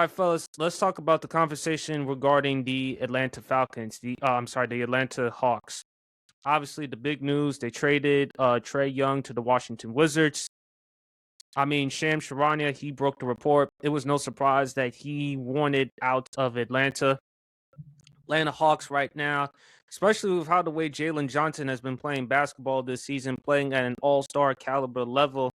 right, fellas, let's talk about the conversation regarding the Atlanta Falcons. The Atlanta Hawks. Obviously, the big news, they traded Trey Young to the Washington Wizards. I mean, Sham Charania, he broke the report. It was no surprise that he wanted out of Atlanta. Atlanta Hawks right now, especially with how the way Jalen Johnson has been playing basketball this season, playing at an all-star caliber level.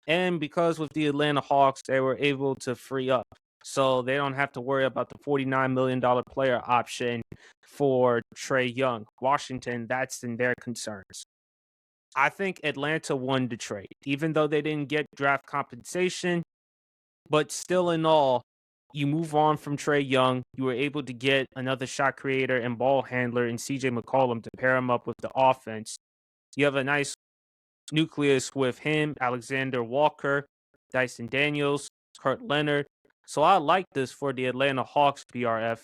And because with the Atlanta Hawks, they were able to free up. So they don't have to worry about the $49 million player option for Trey Young. Washington, that's in their concerns. I think Atlanta won the trade, even though they didn't get draft compensation. But still, in all, you move on from Trey Young. You were able to get another shot creator and ball handler in CJ McCollum to pair him up with the offense. You have a nice nucleus with him, Alexander Walker, Dyson Daniels, Kurt Leonard. So I like this for the Atlanta Hawks, BRF.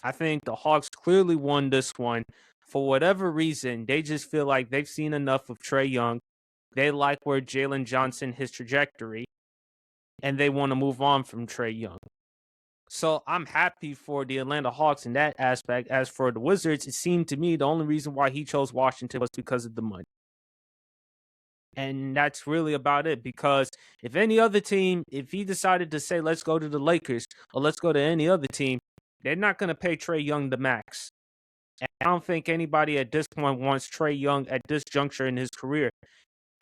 I think the Hawks clearly won this one. For whatever reason, they just feel like they've seen enough of Trey Young. They like where Jalen Johnson, his trajectory, and they want to move on from Trey Young. So I'm happy for the Atlanta Hawks in that aspect. As for the Wizards, it seemed to me the only reason why he chose Washington was because of the money. And that's really about it, because if any other team, if he decided to say, let's go to the Lakers or let's go to any other team, they're not going to pay Trey Young the max. And I don't think anybody at this point wants Trey Young at this juncture in his career.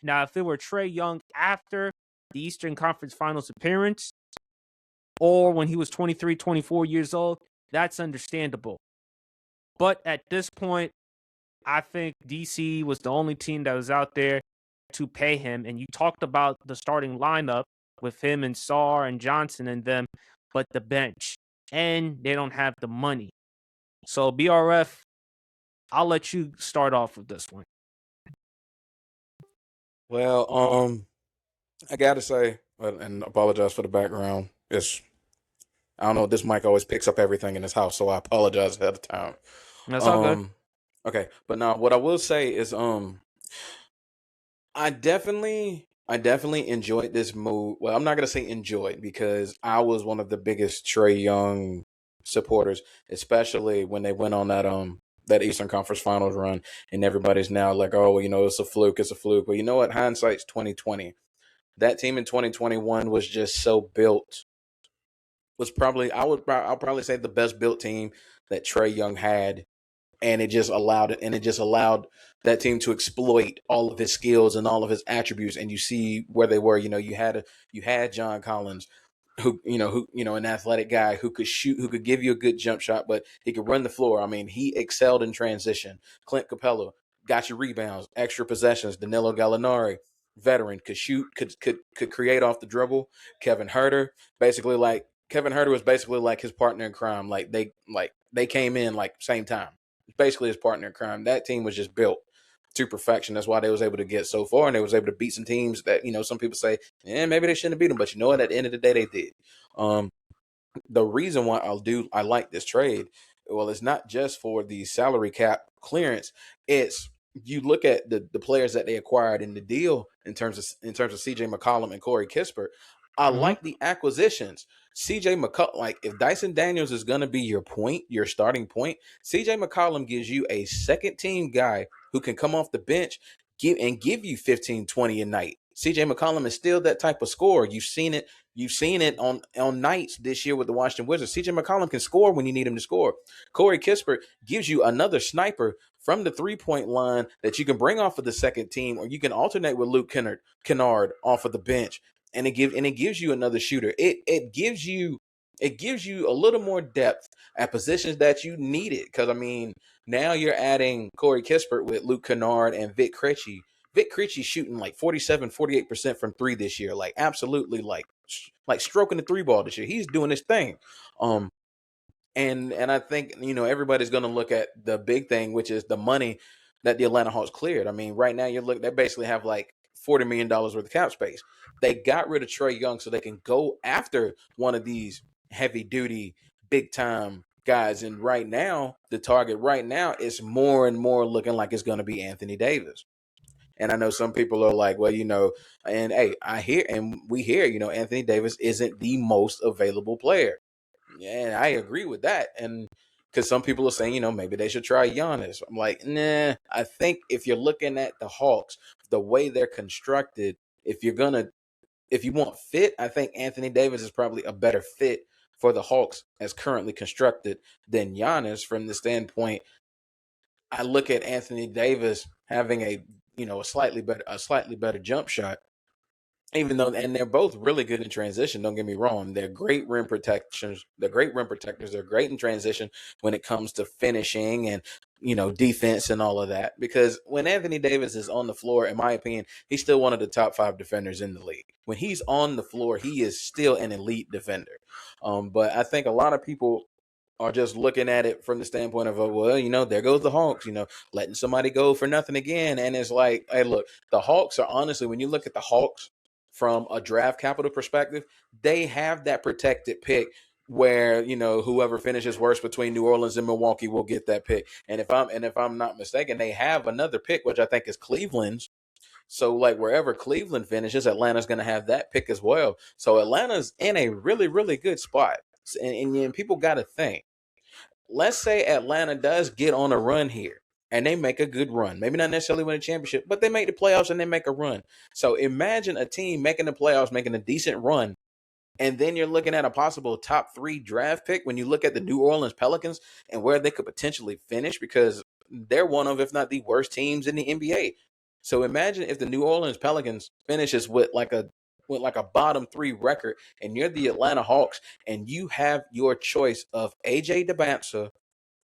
Now, if it were Trey Young after the Eastern Conference Finals appearance or when he was 23, 24 years old, that's understandable. But at this point, I think DC was the only team that was out there to pay him. And you talked about the starting lineup with him and Sarr and Johnson and them, but the bench, and they don't have the money. So BRF, I'll let you start off with this one. Well, I gotta say, and apologize for the background. I don't know. This mic always picks up everything in this house, so I apologize ahead of time. That's all good. Okay, but now what I will say is, I definitely enjoyed this move. Well, I'm not gonna say enjoyed because I was one of the biggest Trey Young supporters, especially when they went on that Eastern Conference Finals run, and everybody's now like, oh, well, it's a fluke, it's a fluke. But you know what? Hindsight's 2020. That team in 2021 was just so built. Was probably I'll probably say the best built team that Trey Young had, and it just allowed that team to exploit all of his skills and all of his attributes. And you see where they were. You had John Collins, an athletic guy who could shoot, who could give you a good jump shot, but he could run the floor. I mean, he excelled in transition. Clint Capella got you rebounds, extra possessions. Danilo Gallinari, veteran, could shoot, could create off the dribble. Kevin Herter was basically like his partner in crime. They came in like same time. Basically his partner in crime. That team was just built to perfection. That's why they was able to get so far, and they was able to beat some teams that some people say, maybe they shouldn't have beat them, but you know what? At the end of the day, they did. The reason why I like this trade, well, it's not just for the salary cap clearance. It's you look at the players that they acquired in the deal in terms of CJ McCollum and Corey Kispert. I Mm-hmm. like the acquisitions. CJ McCollum, like if Dyson Daniels is going to be your starting point, CJ McCollum gives you a second team guy who can come off the bench give you 15, 20 a night. CJ McCollum is still that type of scorer. You've seen it. You've seen it on nights this year with the Washington Wizards. CJ McCollum can score when you need him to score. Corey Kispert gives you another sniper from the 3-point line that you can bring off of the second team, or you can alternate with Luke Kennard off of the bench, and it gives you another shooter. It gives you a little more depth at positions that you needed. Because I mean, now you're adding Corey Kispert with Luke Kennard and Vic Krejci. Vic Krejci shooting like 47, 48% from three this year. Like absolutely like stroking the three ball this year. He's doing his thing. And I think everybody's going to look at the big thing, which is the money that the Atlanta Hawks cleared. I mean, right now they basically have like $40 million worth of cap space. They got rid of Trey Young so they can go after one of these heavy duty, big time guys. And right now, the target right now is more and more looking like it's going to be Anthony Davis. And I know some people are like, well, and hey, we hear, Anthony Davis isn't the most available player. Yeah, I agree with that. And because some people are saying, maybe they should try Giannis. I'm like, nah. I think if you're looking at the Hawks, the way they're constructed, if you're gonna, if you want fit, I think Anthony Davis is probably a better fit for the Hawks as currently constructed than Giannis. From the standpoint, I look at Anthony Davis having a slightly better jump shot, even though, and they're both really good in transition. Don't get me wrong; they're great rim protections. They're great rim protectors. They're great in transition when it comes to finishing and defense and all of that. Because when Anthony Davis is on the floor, in my opinion, he's still one of the top 5 defenders in the league. When he's on the floor, he is still an elite defender. But I think a lot of people are just looking at it from the standpoint of, well, there goes the Hawks, letting somebody go for nothing again. And it's like, hey, look, the Hawks are honestly, when you look at the Hawks from a draft capital perspective, they have that protected pick where whoever finishes worst between New Orleans and Milwaukee will get that pick. And if I'm not mistaken, they have another pick, which I think is Cleveland's. So like wherever Cleveland finishes, Atlanta's going to have that pick as well. So Atlanta's in a really, really good spot. And people got to think, let's say Atlanta does get on a run here and they make a good run. Maybe not necessarily win a championship, but they make the playoffs and they make a run. So imagine a team making the playoffs, making a decent run, and then you're looking at a possible top 3 draft pick when you look at the New Orleans Pelicans and where they could potentially finish, because they're one of, if not the worst teams in the NBA. So imagine if the New Orleans Pelicans finishes with like a bottom 3 record, and you're the Atlanta Hawks, and you have your choice of AJ DeBansa,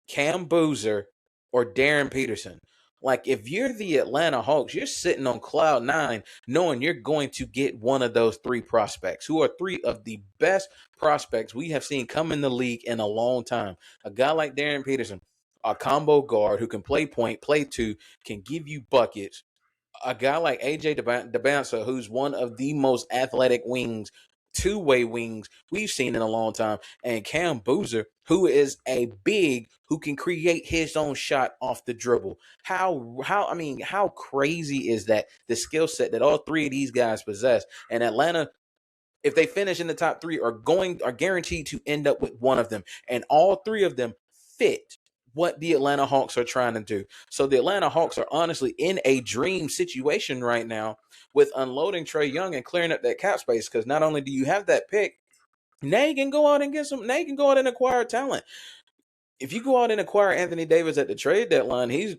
Cam Boozer, or Darren Peterson. Like, if you're the Atlanta Hawks, you're sitting on cloud 9 knowing you're going to get one of those 3 prospects, who are 3 of the best prospects we have seen come in the league in a long time. A guy like Darren Peterson, a combo guard who can play point, play 2, can give you buckets. A guy like AJ DeBansa, who's one of the most athletic wings, 2-way wings we've seen in a long time, and Cam Boozer, who is a big who can create his own shot off the dribble. How crazy is that? The skill set that all 3 of these guys possess, and Atlanta, if they finish in the top 3, are guaranteed to end up with one of them, and all 3 of them fit what the Atlanta Hawks are trying to do. So the Atlanta Hawks are honestly in a dream situation right now with unloading Trey Young and clearing up that cap space, because not only do you have that pick, now you can go out and acquire talent. If you go out and acquire Anthony Davis at the trade deadline, he's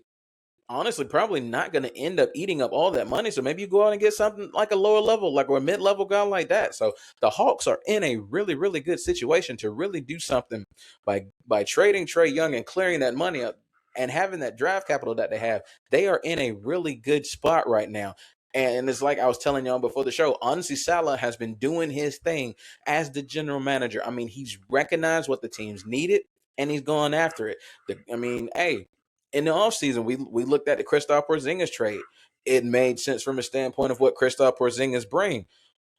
honestly probably not going to end up eating up all that money. So maybe you go out and get something like a lower level, like a mid-level guy like that. So the Hawks are in a really, really good situation to really do something by trading Trey Young and clearing that money up and having that draft capital that they have. They are in a really good spot right now. And it's like I was telling y'all before the show, honestly, Salah has been doing his thing as the general manager. I mean, he's recognized what the teams needed and he's going after it. Hey, in the offseason, we looked at the Kristaps Porzingis trade. It made sense from a standpoint of what Kristaps Porzingis bring.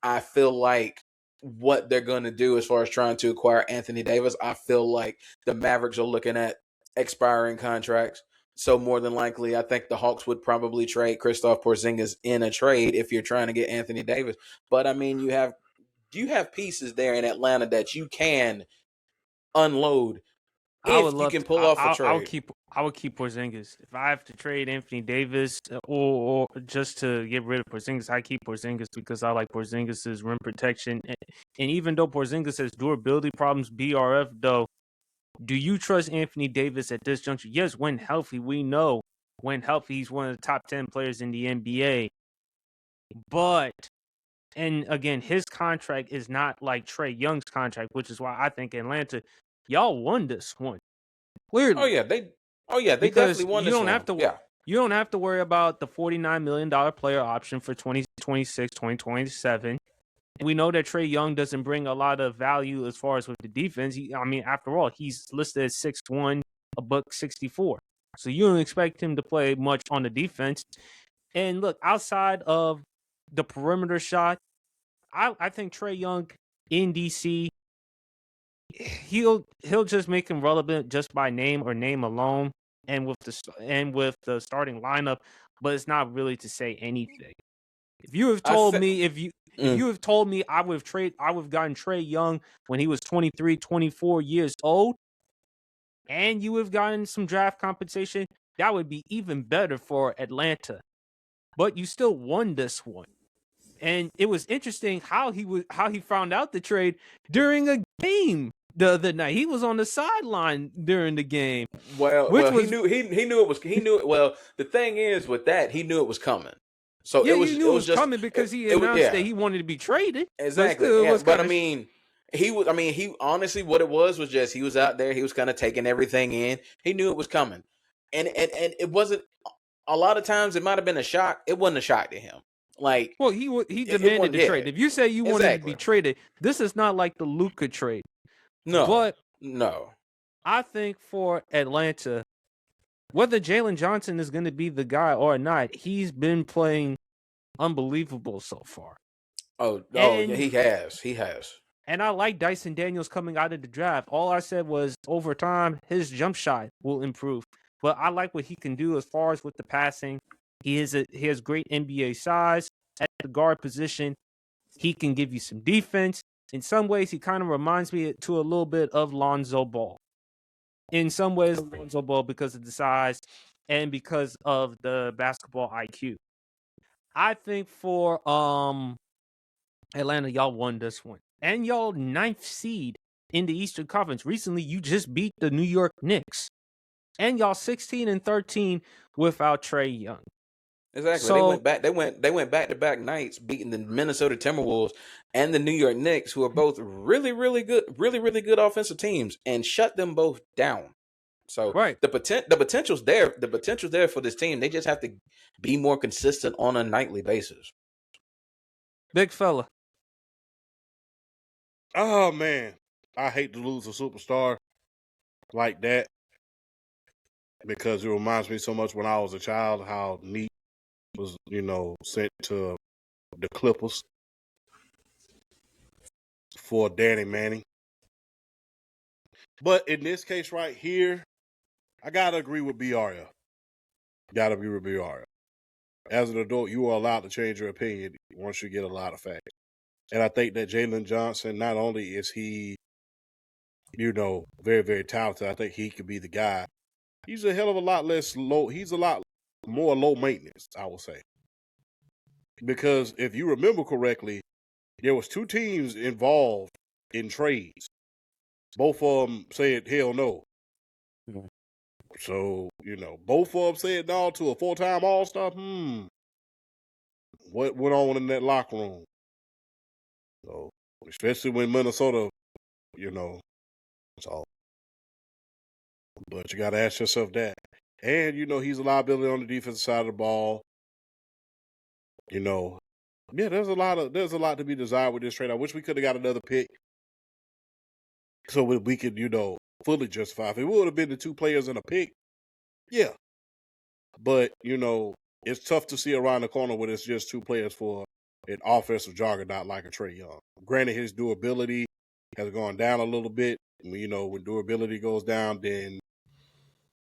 I feel like what they're going to do as far as trying to acquire Anthony Davis, I feel like the Mavericks are looking at expiring contracts. So more than likely, I think the Hawks would probably trade Kristaps Porzingis in a trade if you're trying to get Anthony Davis. But I mean, you have pieces there in Atlanta that you can unload I would if you love can to. pull off a I would trade. keep. I would keep Porzingis if I have to trade Anthony Davis or just to get rid of Porzingis. I keep Porzingis because I like Porzingis's rim protection, and even though Porzingis has durability problems, BRF though, do you trust Anthony Davis at this juncture? Yes, when healthy, we know when healthy, he's one of the top 10 players in the NBA. But and again, his contract is not like Trey Young's contract, which is why I think Atlanta, y'all won this one Oh clearly. yeah, they Because definitely won this one. Yeah. you don't have to worry about the $49 million player option for 2026, 2027. We know that Trey Young doesn't bring a lot of value as far as with the defense. After all, he's listed as 6'1", a buck 64. So you don't expect him to play much on the defense. And look, outside of the perimeter shot, I think Trey Young in DC, he'll just make him relevant just by name or name alone, and with the starting lineup, but it's not really to say anything. If you have I told fe- me If you have told me I would have gotten Trey Young when he was 23, 24 years old, and you have gotten some draft compensation, that would be even better for Atlanta. But you still won this one. And it was interesting how he found out the trade during a game the other night. He was on the sideline during the game. Well, he knew it. Well, the thing is with that, he knew it was coming. So yeah, it was you knew it was just coming because he announced that he wanted to be traded. Exactly. But still, it was But I mean, he honestly, what it was just he was out there. He was kind of taking everything in. He knew it was coming, and it wasn't. A lot of times, it might have been a shock. It wasn't a shock to him. Like, well, he demanded the trade. If you say you wanted to be traded, this is not like the Luka trade. No, but I think for Atlanta, whether Jalen Johnson is going to be the guy or not, he's been playing unbelievable so far. Yeah, he has. And I like Dyson Daniels coming out of the draft. All I said was over time, his jump shot will improve. But I like what he can do as far as with the passing. He has great NBA size at the guard position. He can give you some defense. In some ways, he kind of reminds me to a little bit of Lonzo Ball. In some ways, Lonzo Ball because of the size and because of the basketball IQ. I think for Atlanta, y'all won this one. And y'all 9th seed in the Eastern Conference. Recently, you just beat the New York Knicks. And y'all 16-13 without Trey Young. Exactly. So, they went back-to-back nights beating the Minnesota Timberwolves and the New York Knicks, who are both really, really good, offensive teams, and shut them both down. So the potential's there. The potential's there for this team. They just have to be more consistent on a nightly basis. Big fella. Oh man, I hate to lose a superstar like that because it reminds me so much when I was a child how Neat was, sent to the Clippers for Danny Manning. But in this case right here, I gotta agree with Biaria. As an adult, you are allowed to change your opinion once you get a lot of facts. And I think that Jalen Johnson, not only is he, very, very talented, I think he could be the guy. He's a hell of a lot less low. He's a lot more low maintenance, I will say. Because if you remember correctly, there was 2 teams involved in trades. Both of them said hell no. Mm-hmm. So, both of them said no to a full-time all-star. What went on in that locker room? So, especially when Minnesota, so. But you got to ask yourself that. And, he's a liability on the defensive side of the ball. There's a lot to be desired with this trade. I wish we could have got another pick so we could, fully justify. If it would have been the 2 players and a pick, yeah. But, it's tough to see around the corner when it's just 2 players for an offensive juggernaut like a Trey Young. Granted, his durability has gone down a little bit. When durability goes down, then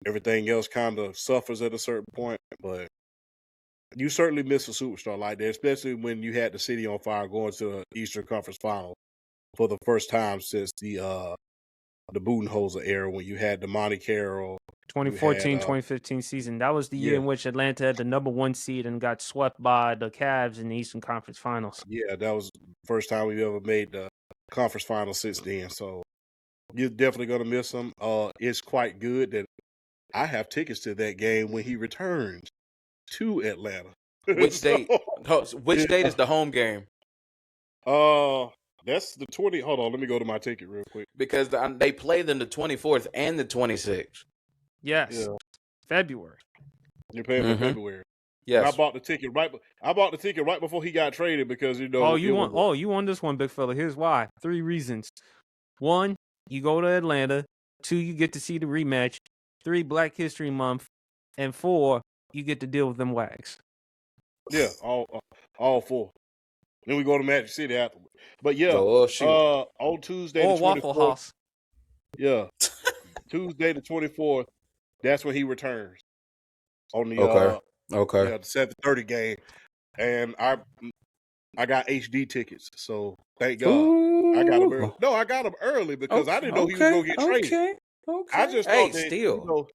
everything else kind of suffers at a certain point. But you certainly miss a superstar like that, especially when you had the city on fire going to the Eastern Conference Final for the first time since the Budenholzer era, when you had the Monte Carlo 2014-2015 season. That was the year in which Atlanta had the number 1 seed and got swept by the Cavs in the Eastern Conference Finals. Yeah, that was the first time we've ever made the conference finals since then. So you're definitely going to miss him. It's quite good that I have tickets to that game when he returns to Atlanta. Which date? Which date is the home game? That's the 20. Hold on, let me go to my ticket real quick. Because they play them the 24th and the 26th. Yes. Yeah. February. You're paying for February. Yes. And I bought the ticket right before he got traded because you won this one, big fella. Here's why. 3 reasons. 1, you go to Atlanta. 2, you get to see the rematch. 3, Black History Month. And 4, you get to deal with them wags. Yeah, all 4. Then we go to Magic City afterwards. But yeah, on Tuesday or the 24th. Waffle House. Yeah. Tuesday the 24th, that's when he returns. On the the 7:30 game. And I got HD tickets, so thank God. I got them early. Ooh. No, I got them early because I didn't know he was Okay. going to get traded. I just Hey, thought that, still.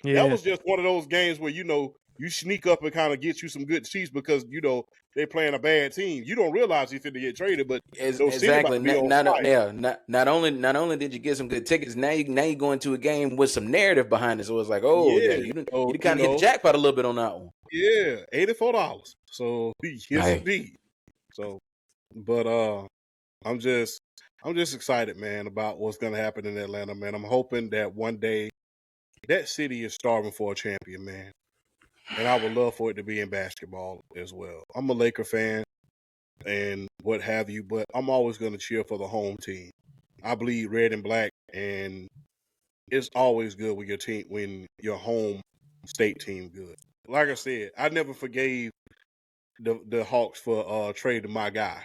that Yeah. was just one of those games where, you sneak up and kind of get you some good seats because, they're playing a bad team. You don't realize he's finna get traded, but those city about Exactly. to be on Not only did you get some good tickets, now you go into a game with some narrative behind it. So it's like, oh yeah, Yeah. you So, kind of hit the jackpot a little bit on that one. yeah, $84. So yes, Hey. indeed. So, but I'm just excited, man, about what's gonna happen in Atlanta, man. I'm hoping that one day that city is starving for a champion, man. And I would love for it to be in basketball as well. I'm a Laker fan and what have you, but I'm always gonna cheer for the home team. I bleed red and black, and it's always good when your home state team good. Like I said, I never forgave the Hawks for trading my guy.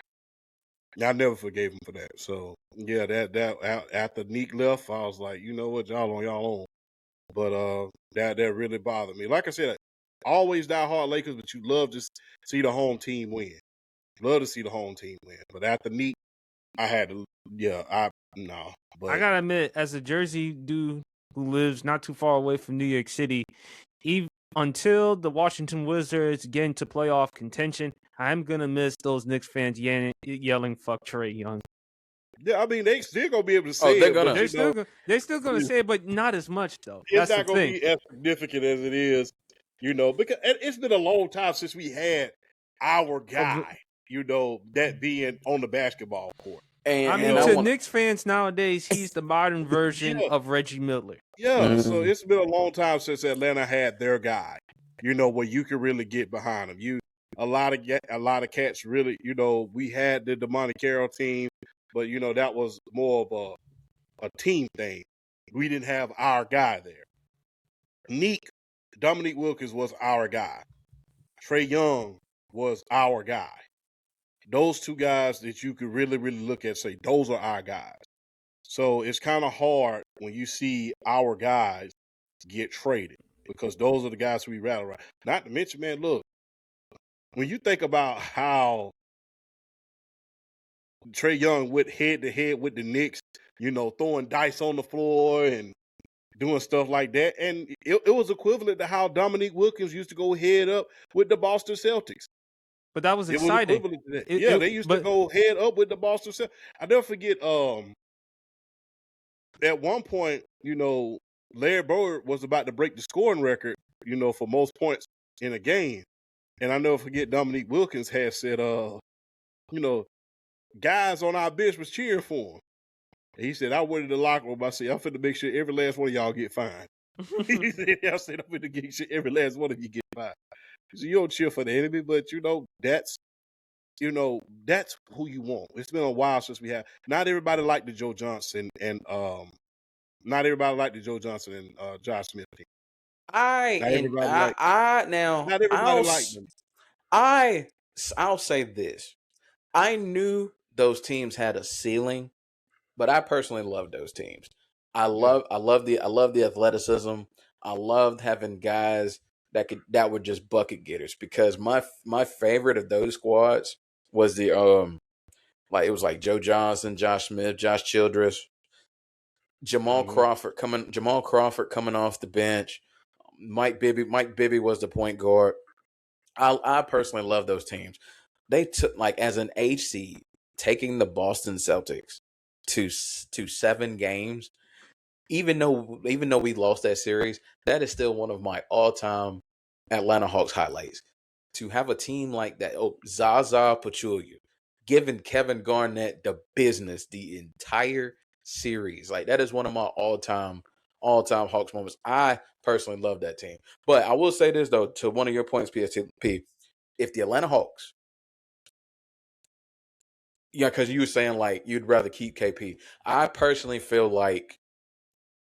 I never forgave him for that. So yeah, that after Neek left, I was like, you know what, y'all on y'all own. But that really bothered me. Like I said, always die hard Lakers, but you love to see the home team win. Love to see the home team win. But after Neek, I had to, no. But I gotta admit, as a Jersey dude who lives not too far away from New York City, even until the Washington Wizards get into playoff contention, I'm gonna miss those Knicks fans yelling "fuck Trey Young." yeah, I mean they still gonna be able to Oh, say they're it, gonna. but They're still gonna say it, but not as much though. it's That's the not gonna thing. be as significant as it is, because it's been a long time since we had our guy, that being on the basketball court. I And mean, I to want. Knicks fans nowadays, he's the modern version Yeah, of Reggie Miller. yeah. So Mhm. it's been a long time since Atlanta had their guy, where you can really get behind him. A lot of cats really, we had the Monte Carroll team, but that was more of a team thing. We didn't have our guy there. Dominique Wilkins was our guy. Trey Young was our guy. Those two guys that you could really, really look at and say, those are our guys. So it's kind of hard when you see our guys get traded because those are the guys we rattle around. Not to mention, man, look, when you think about how Trey Young went head to head with the Knicks, throwing dice on the floor and doing stuff like that. And it was equivalent to how Dominique Wilkins used to go head up with the Boston Celtics. But that was It was exciting. equivalent to that. Yeah, they used to go head up with the Boston Celtics. I never forget, at one point, Larry Bird was about to break the scoring record, for most points in a game. And I never forget Dominique Wilkins had said, guys on our bench was cheering for him. And he said, I went in the locker room. I said, I'm finna make sure every last one of y'all get fined. He said, I said, I'm finna make sure every last one of you get fined. He said, you don't cheer for the enemy, but that's that's who you want. It's been a while since we have. Not everybody liked the Joe Johnson and not everybody liked the Joe Johnson and Josh Smith team. Not everybody liked. Not everybody liked them. I'll say this. I knew those teams had a ceiling, but I personally love those teams. I Yeah. love the athleticism. I loved having guys that were just bucket getters because my favorite of those squads was the it was like Joe Johnson, Josh Smith, Josh Childress, Mm-hmm. Jamal Crawford coming off the bench. Mike Bibby was the point guard. I personally love those teams. They took as an H seed, taking the Boston Celtics to 7 games. Even though we lost that series, that is still one of my all-time Atlanta Hawks highlights. To have a team like that, Zaza Pachulia, giving Kevin Garnett the business the entire series, that is one of my all-time Hawks moments. I personally love that team. But I will say this though, to one of your points, PSP, if the Atlanta Hawks, yeah, because you were saying you'd rather keep KP. I personally feel like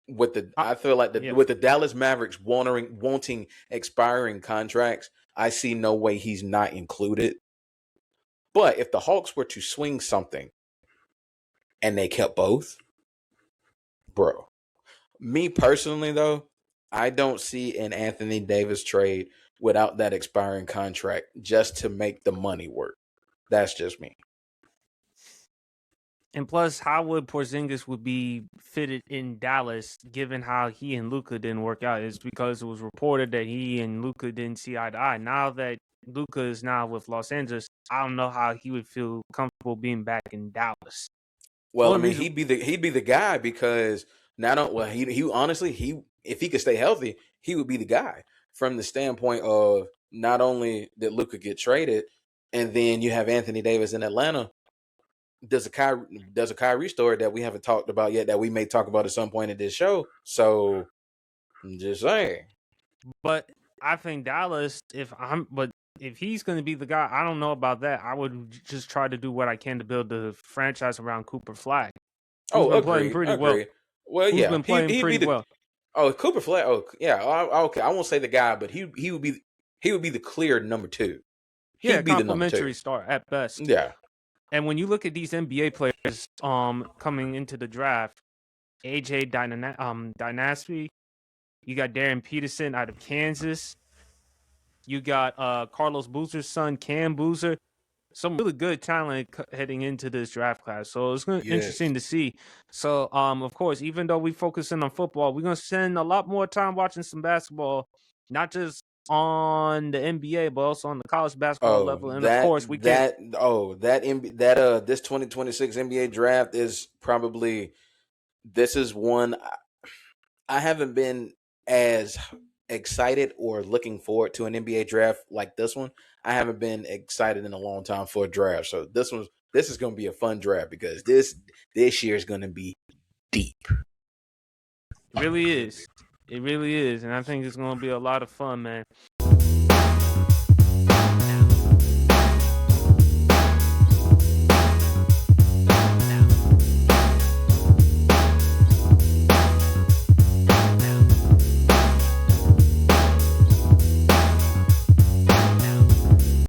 with the Dallas Mavericks wanting expiring contracts, I see no way he's not included. But if the Hawks were to swing something and they kept both, bro. Me personally though, I don't see an Anthony Davis trade without that expiring contract just to make the money work. That's just me. And plus, how would Porzingis would be fitted in Dallas, given how he and Luka didn't work out? Is because it was reported that he and Luka didn't see eye to eye. Now that Luka is now with Los Angeles, I don't know how he would feel comfortable being back in Dallas. Well, I Only mean, reason- he'd be the guy because not on well he honestly if he could stay healthy, he would be the guy from the standpoint of not only did Luka get traded, and then you have Anthony Davis in Atlanta. There's a Kyrie story that we haven't talked about yet that we may talk about at some point in this show. So I'm just saying. But I think Dallas, if he's going to be the guy, I don't know about that. I would just try to do what I can to build the franchise around Cooper Flag, who's Oh, been playing agreed. pretty well. Well, Who's yeah, been playing he'd be pretty the well. Cooper Flag. Oh, yeah. Okay, I won't say the guy, but he would be the clear number 2. Yeah, He'd be the number 2. complimentary star at best. Yeah. And when you look at these NBA players coming into the draft, AJ Dynasty, you got Darren Peterson out of Kansas. You got Carlos Boozer's son, Cam Boozer. Some really good talent heading into this draft class. So it's interesting to see. So, of course, even though we focus in on football, we're going to spend a lot more time watching some basketball, not just on the NBA, but also on the college basketball level. And of course, this 2026 NBA draft is probably this is one I haven't been as excited or looking forward to an NBA draft like this one. I haven't been excited in a long time for a draft. So this is going to be a fun draft because this year is going to be deep. It really is. It really is. And I think it's going to be a lot of fun, man.